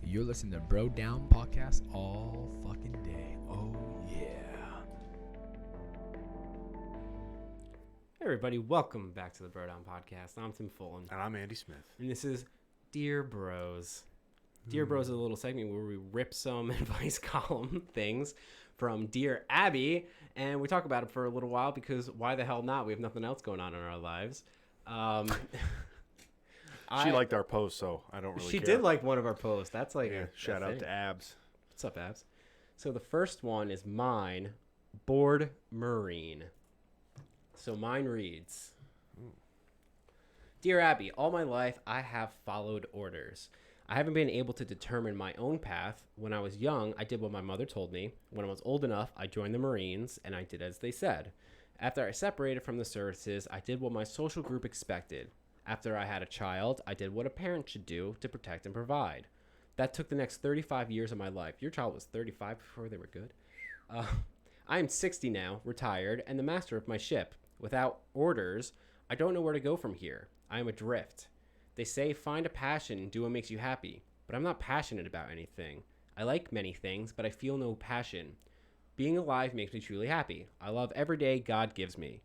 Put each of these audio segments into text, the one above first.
You're listening to Bro Down Podcast all fucking day. Oh, yeah. Hey everybody, welcome back to the Bro Down Podcast. I'm Tim Fullen. And I'm Andy Smith. And this is Dear Bros. Dear Bros is a little segment where we rip some advice column things from Dear Abby, and we talk about it for a little while because why the hell not? We have nothing else going on in our lives. She liked our post, so I don't really care. She did like one of our posts. That's like shout out to Abs. What's up, Abs? So the first one is mine, Bored Marine. So mine reads, Dear Abby, all my life I have followed orders. I haven't been able to determine my own path. When I was young, I did what my mother told me. When I was old enough, I joined the Marines, and I did as they said. After I separated from the services, I did what my social group expected. After I had a child, I did what a parent should do to protect and provide. That took the next 35 years of my life. Your child was 35 before they were good. I am 60 now, retired, and the master of my ship. Without orders, I don't know where to go from here. I am adrift. They say find a passion and do what makes you happy, but I'm not passionate about anything. I like many things, but I feel no passion. Being alive makes me truly happy. I love every day God gives me.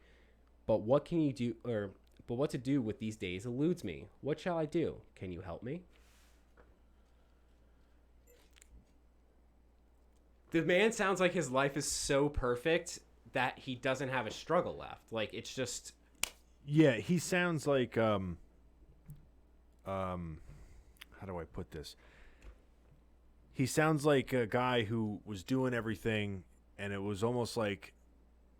But what to do with these days eludes me. What shall I do? Can you help me? The man sounds like his life is so perfect that he doesn't have a struggle left. Like, it's just... Yeah, he sounds like, how do I put this? He sounds like a guy who was doing everything, and it was almost like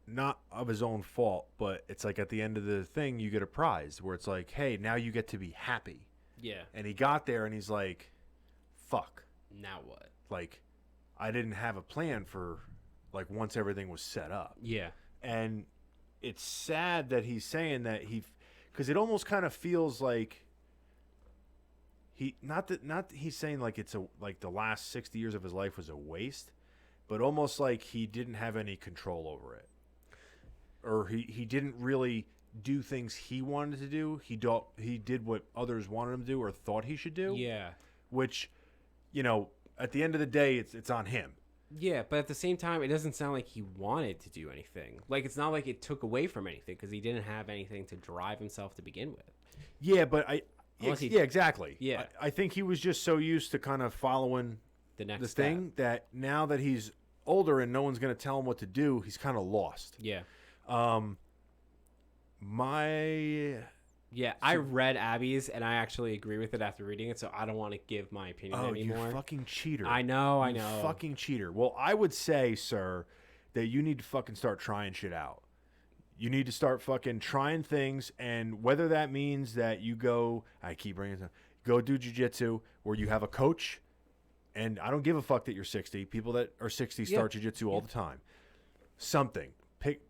not of his own fault, but it's like at the end of the thing, you get a prize where it's like, hey, now you get to be happy. Yeah. And he got there, and he's like, fuck. Now what? Like, I didn't have a plan for, like, once everything was set up. Yeah. And it's sad that he's saying that because it almost kind of feels like he's saying like it's like the last 60 years of his life was a waste, but almost like he didn't have any control over it, or he didn't really do things he wanted to do. He did what others wanted him to do or thought he should do. Yeah. Which, at the end of the day, it's on him. Yeah, but at the same time, it doesn't sound like he wanted to do anything. Like, it's not like it took away from anything because he didn't have anything to drive himself to begin with. Yeah, but exactly. Yeah. I think he was just so used to kind of following The next the step. thing that now that he's older and no one's going to tell him what to do, he's kind of lost. Yeah. Yeah, I read Abby's, and I actually agree with it after reading it, so I don't want to give my opinion anymore. You fucking cheater. I know. You fucking cheater. Well, I would say, sir, that you need to fucking start trying shit out. You need to start fucking trying things, and whether that means that you go do jiu-jitsu, where you have a coach, and I don't give a fuck that you're 60. People that are 60 start jiu-jitsu all the time. Something.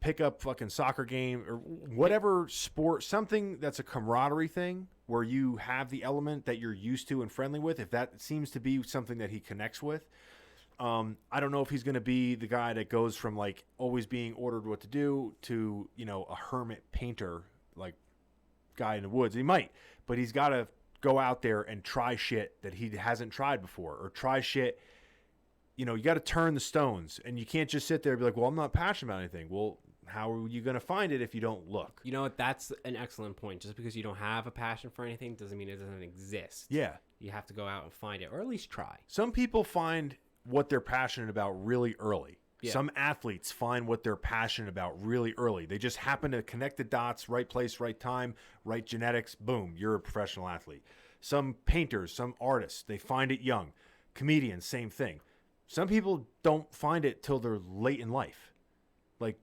Pick up fucking soccer game or whatever sport, something that's a camaraderie thing where you have the element that you're used to and friendly with. If that seems to be something that he connects with, I don't know if he's going to be the guy that goes from like always being ordered what to do to, a hermit painter, like guy in the woods. He might, but he's got to go out there and try shit that he hasn't tried before, or try shit. You got to turn the stones, and you can't just sit there and be like, well, I'm not passionate about anything. Well, how are you going to find it if you don't look? You know what? That's an excellent point. Just because you don't have a passion for anything doesn't mean it doesn't exist. Yeah. You have to go out and find it, or at least try. Some people find what they're passionate about really early. Yeah. Some athletes find what they're passionate about really early. They just happen to connect the dots, right place, right time, right genetics. Boom, you're a professional athlete. Some painters, some artists, they find it young. Comedians, same thing. Some people don't find it till they're late in life. Like,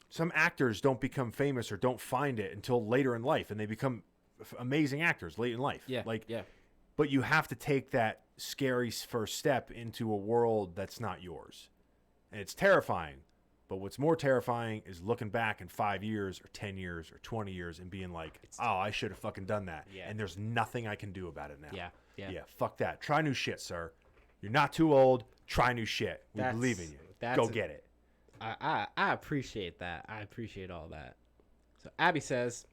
some actors don't become famous or don't find it until later in life, and they become amazing actors late in life. Yeah, yeah. But you have to take that scary first step into a world that's not yours. And it's terrifying. But what's more terrifying is looking back in 5 years or 10 years or 20 years and being like, I should have fucking done that. Yeah. And there's nothing I can do about it now. Yeah. Fuck that. Try new shit, sir. You're not too old. Try new shit. We believe in you. Go get it. I appreciate that. I appreciate all that. So Abby says,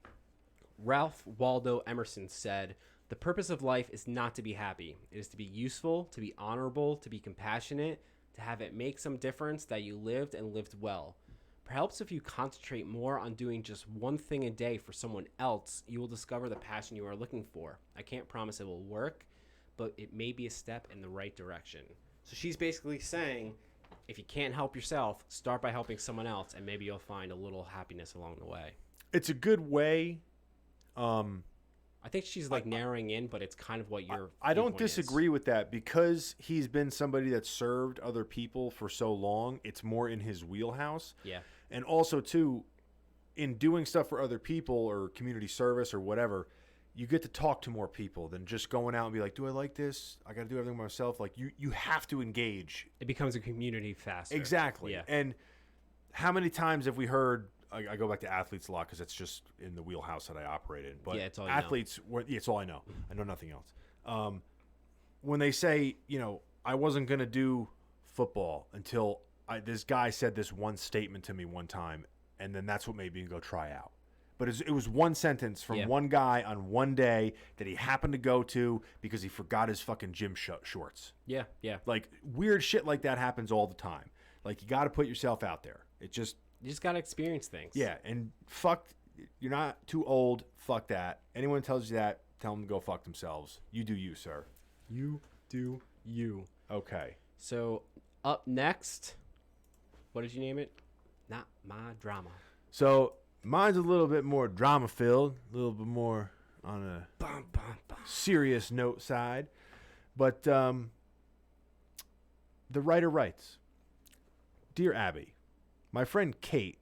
Ralph Waldo Emerson said, The purpose of life is not to be happy. It is to be useful, to be honorable, to be compassionate, to have it make some difference that you lived and lived well. Perhaps if you concentrate more on doing just one thing a day for someone else, you will discover the passion you are looking for. I can't promise it will work, but it may be a step in the right direction. So she's basically saying, if you can't help yourself, start by helping someone else, and maybe you'll find a little happiness along the way. It's a good way. I think she's like narrowing in, but it's kind of what your I don't viewpoint disagree is. with that because he's been somebody that served other people for so long. It's more in his wheelhouse. Yeah. And also, too, in doing stuff for other people or community service or whatever, you get to talk to more people than just going out and be like, do I like this? I got to do everything myself. Like, you have to engage. It becomes a community faster. Exactly. Yeah. And how many times have we heard, I go back to athletes a lot because it's just in the wheelhouse that I operate in. But Yeah, it's all you athletes, it's all I know. I know nothing else. When they say, I wasn't going to do football until this guy said this one statement to me one time, and then that's what made me go try out. But it was one sentence from one guy on one day that he happened to go to because he forgot his fucking gym shorts. Yeah, yeah. Like, weird shit like that happens all the time. Like, you got to put yourself out there. You just got to experience things. Yeah, and you're not too old. Fuck that. Anyone tells you that, tell them to go fuck themselves. You do you, sir. You do you. Okay. So, up next, what did you name it? Not My Drama. So, mine's a little bit more drama-filled, a little bit more on a serious note side. But the writer writes, Dear Abby, my friend Kate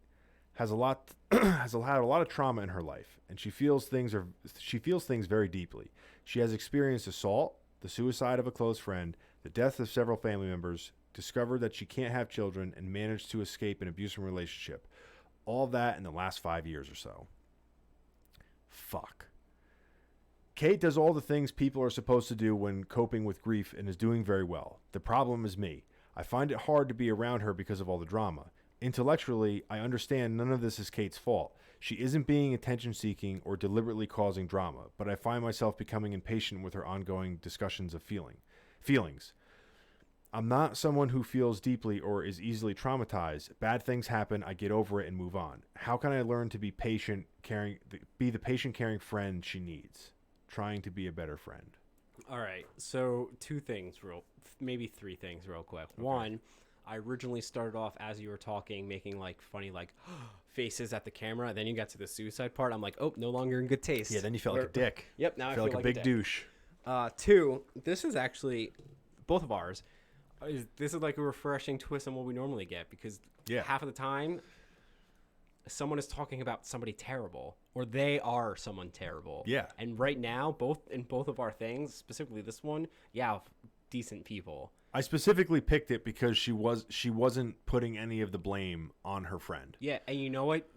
has had a lot of trauma in her life, and she feels things very deeply. She has experienced assault, the suicide of a close friend, the death of several family members, discovered that she can't have children, and managed to escape an abusive relationship. All that in the last 5 years or so. Fuck. Kate does all the things people are supposed to do when coping with grief and is doing very well. The problem is me. I find it hard to be around her because of all the drama. Intellectually, I understand none of this is Kate's fault. She isn't being attention-seeking or deliberately causing drama, but I find myself becoming impatient with her ongoing discussions of feelings. I'm not someone who feels deeply or is easily traumatized. Bad things happen, I get over it and move on. How can I learn to be patient, be the patient, caring friend she needs? Trying to be a better friend. All right. So, maybe three things real quick. Okay. One, I originally started off as you were talking, making like funny faces at the camera. Then you got to the suicide part. I'm like, oh, no longer in good taste. Yeah, then you felt like a dick. Yep. Now I feel like a big douche. Two, this is actually both of ours. This is like a refreshing twist on what we normally get because half of the time someone is talking about somebody terrible or they are someone terrible. Yeah. And right now, both of our things, specifically this one, decent people. I specifically picked it because she wasn't putting any of the blame on her friend. Yeah, and you know what?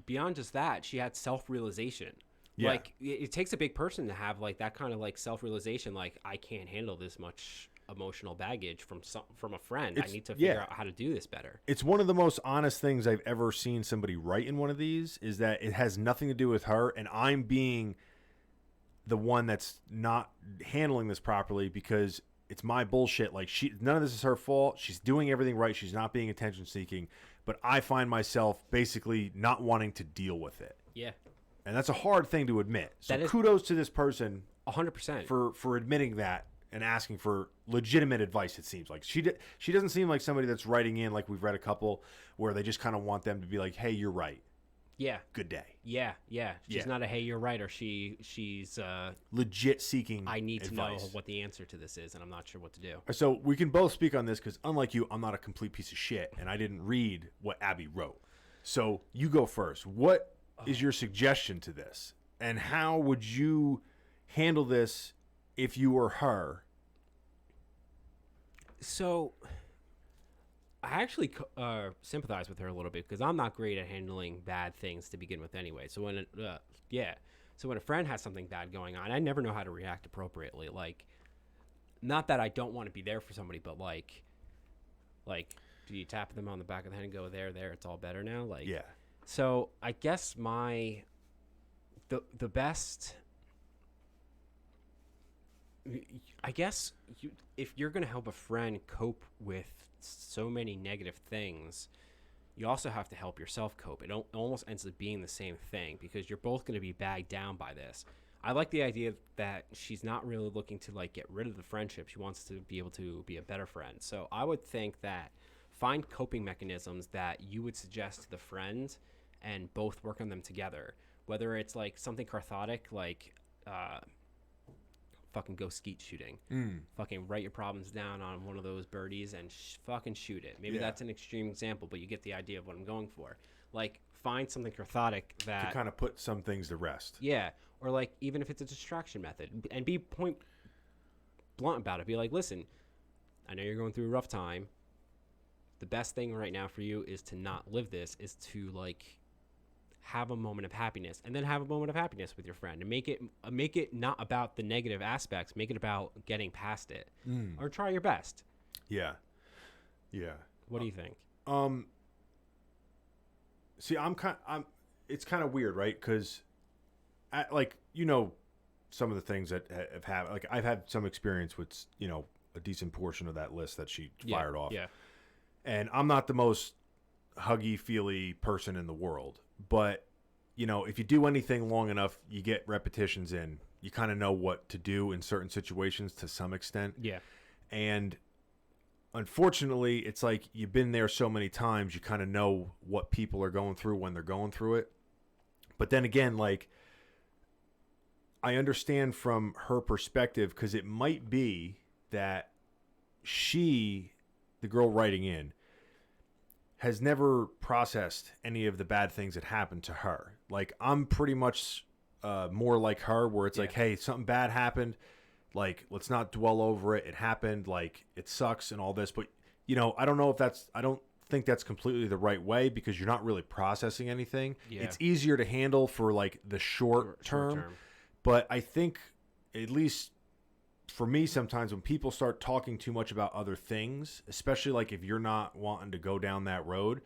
Beyond just that, she had self-realization. Yeah. Like it takes a big person to have like that kind of like self-realization. Like I can't handle this much emotional baggage from a friend. I need to figure out how to do this better. It's one of the most honest things I've ever seen somebody write in one of these is that it has nothing to do with her and I'm being the one that's not handling this properly because it's my bullshit. Like none of this is her fault. She's doing everything right. She's not being attention seeking, but I find myself basically not wanting to deal with it. Yeah. And that's a hard thing to admit. So kudos to this person 100% for admitting that and asking for legitimate advice. It seems like she doesn't seem like somebody that's writing in like we've read a couple where they just kind of want them to be like, hey, you're right. Yeah. Good day. Yeah. She's not a hey, you're right, or she's legit seeking I need advice. to know what the answer to this is, and I'm not sure what to do. So we can both speak on this because unlike you, I'm not a complete piece of shit, and I didn't read what Abby wrote. So you go first. What is your suggestion to this? And how would you handle this if you were her? So I actually sympathize with her a little bit because I'm not great at handling bad things to begin with anyway. So when a friend has something bad going on, I never know how to react appropriately. Like, not that I don't want to be there for somebody, but like, do you tap them on the back of the head and go, there, it's all better now? Like, yeah. So I guess the best I guess if you're going to help a friend cope with so many negative things, you also have to help yourself cope. It almost ends up being the same thing because you're both going to be bagged down by this. I like the idea that she's not really looking to like get rid of the friendship. She wants to be able to be a better friend. So I would think that find coping mechanisms that you would suggest to the friend and both work on them together. Whether it's like something cathartic like fucking go skeet shooting. Fucking write your problems down on one of those birdies and fucking shoot it. Maybe that's an extreme example, but you get the idea of what I'm going for. Like, find something cathartic that... to kind of put some things to rest. Yeah. Or, like, even if it's a distraction method. And be point blunt about it. Be like, listen, I know you're going through a rough time. The best thing right now for you is to not live this, is to, like... have a moment of happiness, and then have a moment of happiness with your friend, and make it not about the negative aspects. Make it about getting past it, or try your best. Yeah. What do you think? See, it's kind of weird, right? Because, like, you know, some of the things that have happened. Like, I've had some experience with, you know, a decent portion of that list that she fired off. Yeah. And I'm not the most huggy, feely person in the world. But, you know, if you do anything long enough, you get repetitions in. You kind of know what to do in certain situations to some extent. Yeah. And unfortunately, it's like you've been there so many times, you kind of know what people are going through when they're going through it. But then again, like, I understand from her perspective, because it might be that she, the girl writing in, has never processed any of the bad things that happened to her. Like, I'm pretty much more like her, where it's like, hey, something bad happened. Like, let's not dwell over it. It happened. Like, it sucks and all this. But, you know, I don't think that's completely the right way, because you're not really processing anything. Yeah. It's easier to handle for, like, the short term. But I think, at least for me, sometimes when people start talking too much about other things, especially like if you're not wanting to go down that road,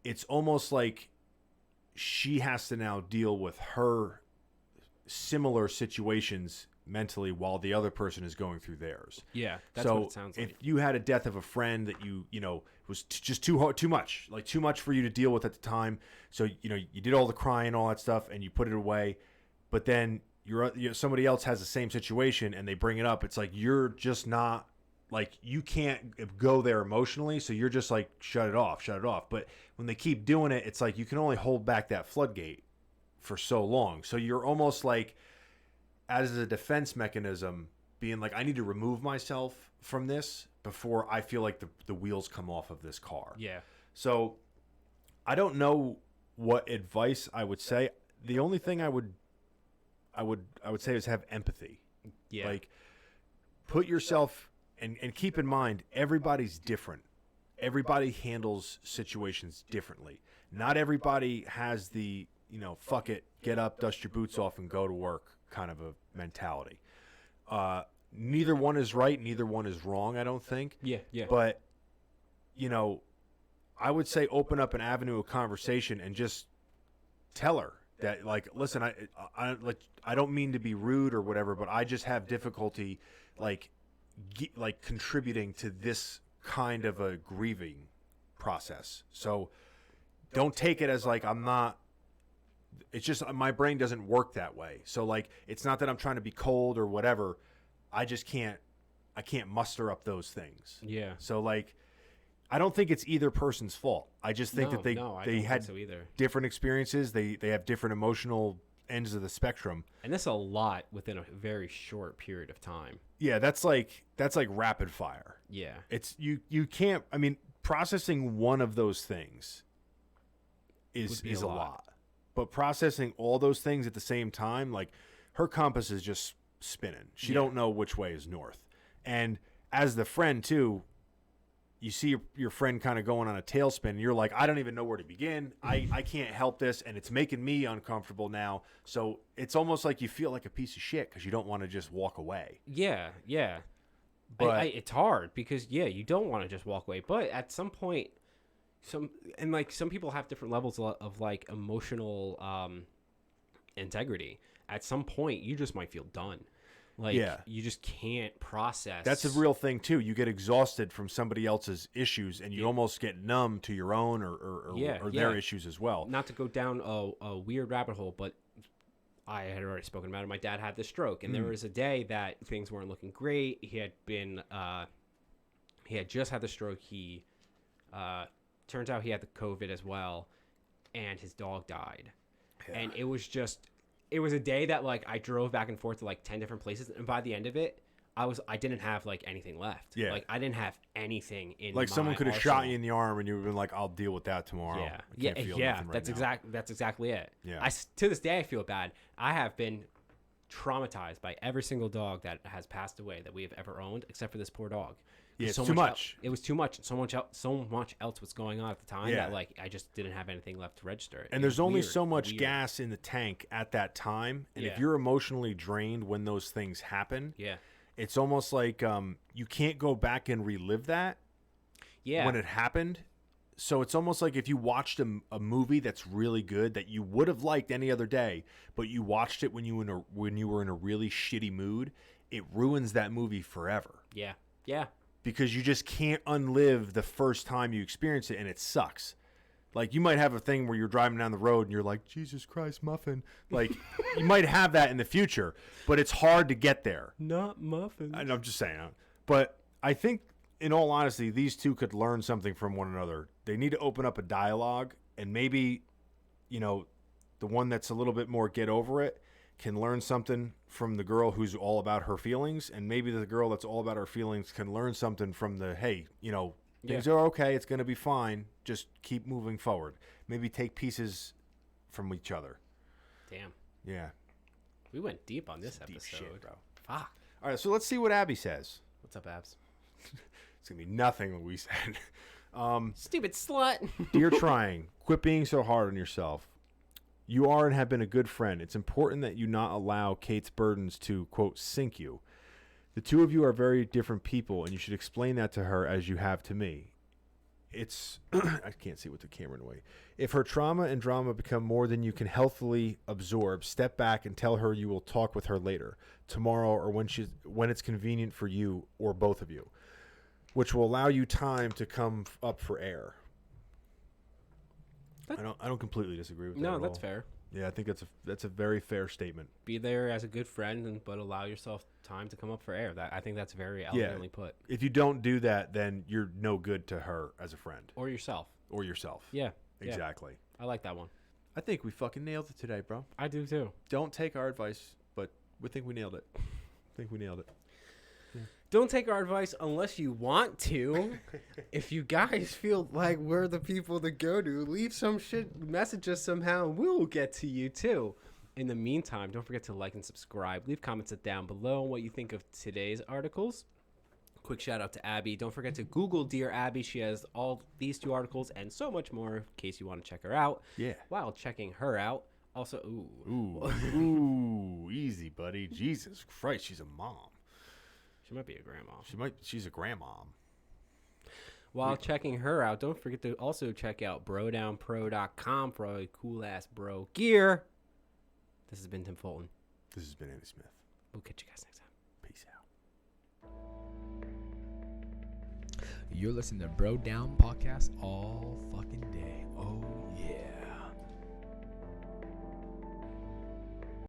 it's almost like she has to now deal with her similar situations mentally while the other person is going through theirs. Yeah, that's what it sounds like. If you had a death of a friend that you know was just too much for you to deal with at the time, so you know you did all the crying, all that stuff, and you put it away, but then somebody else has the same situation and they bring it up. It's like you're just not, like, you can't go there emotionally, so you're just like shut it off. But when they keep doing it, it's like you can only hold back that floodgate for so long. So you're almost like, as a defense mechanism, being like, I need to remove myself from this before I feel like the wheels come off of this car. Yeah. So I don't know what advice I would say. The only thing I would say is have empathy. Yeah. Like, put yourself and keep in mind, everybody's different. Everybody handles situations differently. Not everybody has the, you know, fuck it, get up, dust your boots off, and go to work kind of a mentality. Neither one is right, neither one is wrong, I don't think. Yeah. But, you know, I would say open up an avenue of conversation and just tell her that, like, listen, I don't mean to be rude or whatever, but I just have difficulty, like contributing to this kind of a grieving process. So don't take it as like I'm not. It's just my brain doesn't work that way. So, like, it's not that I'm trying to be cold or whatever. I just can't. I can't muster up those things. Yeah. So, like, I don't think it's either person's fault. I just think that they had so either. different experiences. They have different emotional ends of the spectrum. And that's a lot within a very short period of time. Yeah, that's like rapid fire. Yeah. It's you can't, I mean, processing one of those things is a lot. But processing all those things at the same time, like, her compass is just spinning. She don't know which way is north. And as the friend too, you see your friend kind of going on a tailspin, and you're like, I don't even know where to begin. I can't help this, and it's making me uncomfortable now. So it's almost like you feel like a piece of shit because you don't want to just walk away. Yeah. But it's hard because, you don't want to just walk away. But at some point, some people have different levels of like emotional integrity. At some point, you just might feel done. Like, Yeah. you just can't process. That's a real thing too. You get exhausted from somebody else's issues, and you almost get numb to your own or their issues as well. Not to go down a weird rabbit hole, but I had already spoken about it. My dad had this stroke, and there was a day that things weren't looking great. He had just had the stroke. He turns out he had the COVID as well, and his dog died. Yeah. And it was a day that like I drove back and forth to like 10 different places, and by the end of it, I didn't have like anything left. Yeah. Like I didn't have anything in like my someone could have arsenal. shot you in the arm, and you would have been like, "I'll deal with that tomorrow." Yeah, I can't feel yeah. nothing right now. That's exactly it. Yeah. To this day I feel bad. I have been traumatized by every single dog that has passed away that we have ever owned, except for this poor dog. Yeah, it's too much. It was too much. So much else was going on at the time that like I just didn't have anything left to register. And there's only so much gas in the tank at that time, and if you're emotionally drained when those things happen, it's almost like you can't go back and relive that. Yeah. When it happened. So it's almost like if you watched a movie that's really good that you would have liked any other day, but you watched it when you were in a really shitty mood, it ruins that movie forever. Yeah. Yeah. Because you just can't unlive the first time you experience it, and it sucks. Like, you might have a thing where you're driving down the road and you're like, Jesus Christ, muffin. Like, you might have that in the future, but it's hard to get there. Not muffins. I'm just saying. But I think, in all honesty, these two could learn something from one another. They need to open up a dialogue, and maybe, the one that's a little bit more get over it can learn something from the girl who's all about her feelings, and maybe the girl that's all about her feelings can learn something from the, hey, things are okay, it's going to be fine, just keep moving forward. Maybe take pieces from each other. Damn. Yeah. We went deep on this episode. Deep shit, bro. Fuck. All right, so let's see what Abby says. What's up, Abs? It's going to be nothing what we said. Stupid slut. Dear Trying, quit being so hard on yourself. You are and have been a good friend. It's important that you not allow Kate's burdens to, quote, sink you. The two of you are very different people, and you should explain that to her as you have to me. It's, I can't see with the camera in the way. If her trauma and drama become more than you can healthily absorb, step back and tell her you will talk with her later, tomorrow, or when it's convenient for you or both of you, which will allow you time to come up for air. I don't completely disagree with that. No, that's fair. Yeah, I think that's a very fair statement. Be there as a good friend, but allow yourself time to come up for air. I think that's very elegantly put. If you don't do that, then you're no good to her as a friend. Or yourself. Yeah. Exactly. I like that one. I think we fucking nailed it today, bro. I do too. Don't take our advice, but we think we nailed it. Don't take our advice unless you want to. If you guys feel like we're the people to go to, leave some shit, message us somehow, and we'll get to you too. In the meantime, don't forget to like and subscribe. Leave comments down below on what you think of today's articles. Quick shout out to Abby. Don't forget to Google Dear Abby. She has all these 2 articles and so much more in case you want to check her out. Yeah. While checking her out. Also, ooh, easy, buddy. Jesus Christ, she's a mom. She might be a grandma. She's a grandmom. While checking her out, don't forget to also check out brodownpro.com for all cool ass bro gear. This has been Tim Fulton. This has been Andy Smith. We'll catch you guys next time. Peace out. You're listening to Bro Down Podcast all fucking day. Oh, yeah.